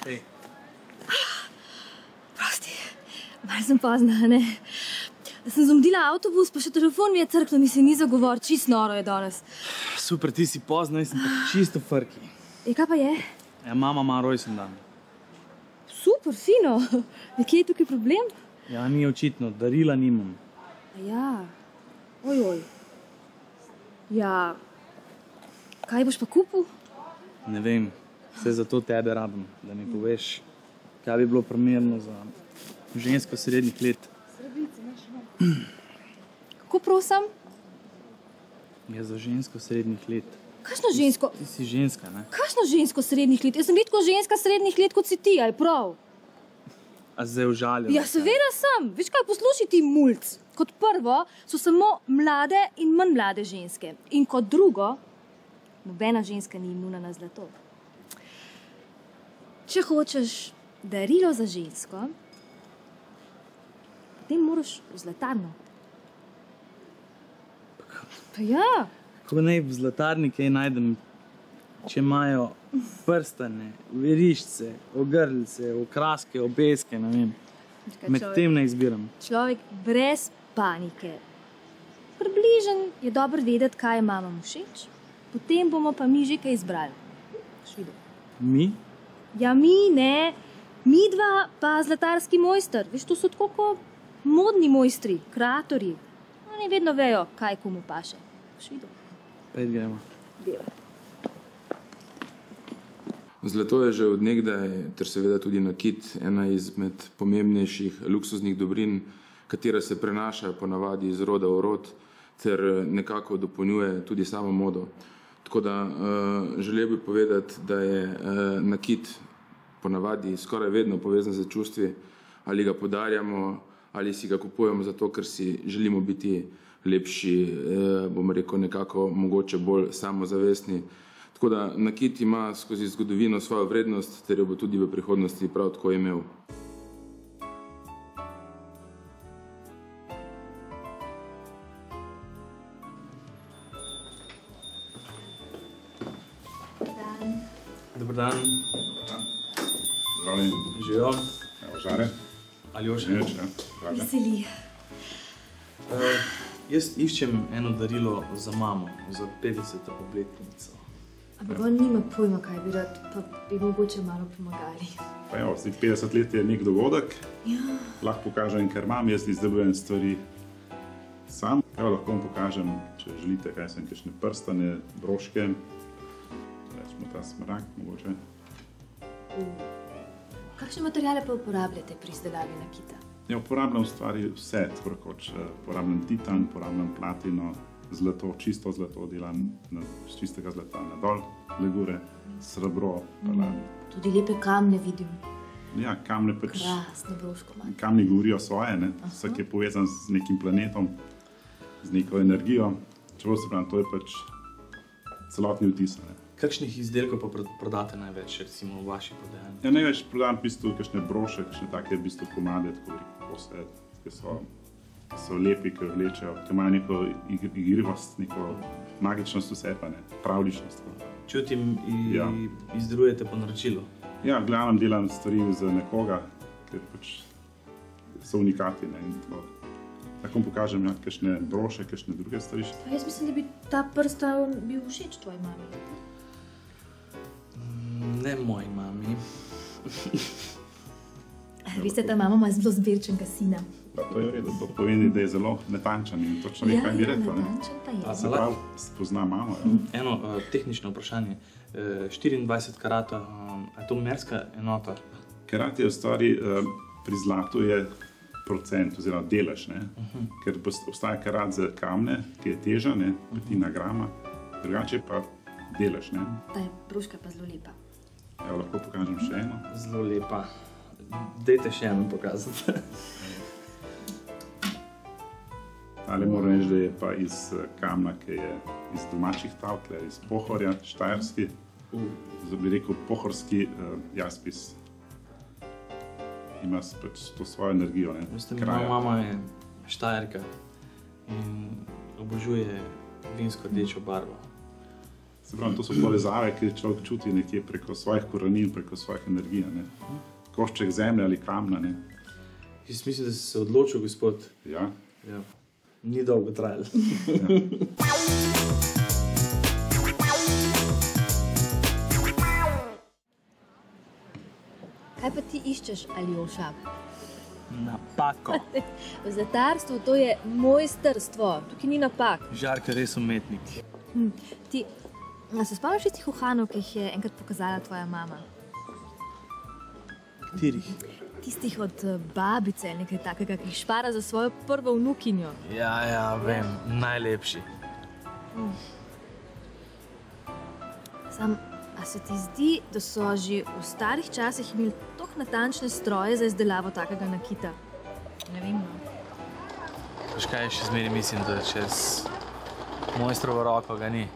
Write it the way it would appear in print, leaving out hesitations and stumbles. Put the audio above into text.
Hej. Prosti, malo sem pozna, ne? Sem zamudila avtobus, pa še telefon mi je crknil, mi se ni zagovor, čist noro je danes. Super, ti si pozna, jaz sem pa čisto frki. Kaj pa je? Ja, mama ima rojsten dan. Super, fino. Kje je tukaj problem? Ja, ni očitno, darila nimam. Ja, ojoj. Ja, kaj boš pa kupil? Ne vem, vse zato tebe rabim, da mi poveš, kaj bi bilo primerno za žensko srednjih let. Kako prosim? Ja, za žensko srednjih let. Kakšno žensko? Ti si ženska, ne? Kakšno žensko srednjih let? Jaz sem bitko ženska srednjih let, kot si ti, aj prav? A zdaj užalja? Ja, seveda sem. Veš kaj, poslušaj ti mulc. Kot prvo so samo mlade in manj mlade ženske. In kot drugo, nobena ženska ni imuna na zlato. Če hočeš darilo za žensko, potem moraš v zlatarno. Pa ja. Kako naj v zlatarni kaj najdem, če imajo prstane, verižce, ogrlice, okraske, obeske, ne vem. Med tem ne izbiram. Človek brez panike. Približen je dobro vedeti, kaj je mamam všeč, potem bomo pa mi že kaj izbrali. Mi? Ja, mi ne. Mi dva pa zlatarski mojster. Veš, to so tako kot modni mojstri, kreatorji. Oni vedno vejo, kaj komu paše. Pet gremo. Deva. Zlato je že od nekdaj, ter seveda tudi nakit, ena izmed pomembnejših luksuznih dobrin, katera se prenaša ponavadi iz roda v rod, ter nekako dopolnjuje tudi samo modo. Tako da želel bi povedati, da je nakit ponavadi skoraj vedno povezan z čustvi, ali ga podarjamo, ali si ga kupujemo zato, ker si želimo biti lepši, bom rekel, nekako mogoče bolj samozavestni. Tako da nakit ima skozi zgodovino svojo vrednost, ter jo bo tudi v prihodnosti prav tako imel. Dobar dan. Zdravljen. Živijo. Evo, Žare. Aljoša. Veseli. Jaz iščem eno darilo za mamo, za 50. obletnico. Ampak on nima pojma, kaj bi rad, pa bi mogoče malo pomagali. Pa evo, 50 let je nek dogodek. Ja. Lahko pokažem, ker imam, jaz izdelujem stvari sam. Evo, lahko vam pokažem, če želite, kaj sem, kakšne prstane, broške. Rečemo ta smaragd, mogoče. Kakšne materiale pa uporabljate pri izdelavi nakita? Ja, uporabljam stvari vse, tako rekoč. Uporabljam titan, uporabljam platino, zlato, čisto zlato delam z čistega zlata na dol, legure, srebro, palladium. Tudi lepe kamne vidim. Ja, kamne pač... Krasno broško ima. Kamni govorijo svoje, ne? Vsak je povezan z nekim planetom, z neko energijo. Čeprav se pravim, to je pač celotni vtis, ne? Kakšnih izdelkov pa prodate največ, recimo v vaši prodajalni? Ja, največ prodam v bistvu kakšne broše, kakšne take v bistvu komade, tako kose, ki so lepi, ki vlečejo, ki imajo neko igrivost, neko magičnost vse pa, ne, pravličnost. Čutim, izdelujete po naročilu? Ja, glavnem delam stvari za nekoga, ker pač so unikati, ne, in tako. Lahko pokažem kakšne broše, kakšne druge stvari. Jaz mislim, da bi ta prstan bil všeč tvoji mami. Ne moji mami. Veste, ta mama ima zelo zbirčenega sina. Pa to je v redu, to pomeni, da je zelo natančen in točno ve, kaj bi rekel. Natančen pa je. Se pravi, spozna mamo. Eno tehnično vprašanje. 24 karata, je to merska enota? Karat je v stvari, pri zlatu je procent oziroma delež, ne? Ker obstaja karat za kamne, ki je teža, ne, petina grama, drugače pa delež, ne. Ta broška pa zelo lepa. Evo, lahko pokažem še eno. Zelo lepa. Dajte še eno pokazati. Ali moram reči, da je pa iz kamna, ki je iz domačih tal, iz Pohorja, štajerski, bi rekel pohorski jaspis. Ima pač to svojo energijo, ne. Moja mama je Štajerka in obožuje vinsko rdečo barvo. Se pravi, to so povezave, ki človek čuti nekje preko svojih korenin, preko svojih energij. Košček zemlje ali kamna. Ne. Jaz mislim, da si se odločil, gospod. Ja. Ja. Ni dolgo trajalo. Kaj pa ti iščeš, Aljoša? Napako. V zlatarstvu to je mojstrstvo, tukaj ni napak. Žarka je res umetnik. Ti, se spomniš tistih uhanov, ki jih je enkrat pokazala tvoja mama? Katerih? Tistih od babice ali nekaj takega, ki jih špara za svojo prvo vnukinjo. Ja, vem, najlepši. Sam, a se ti zdi, da so že v starih časih imeli toliko natančne stroje za izdelavo takega nakita? Ne vem, no. Veš kaj, še zmeraj mislim, da čez mojstrovo roko ga ni.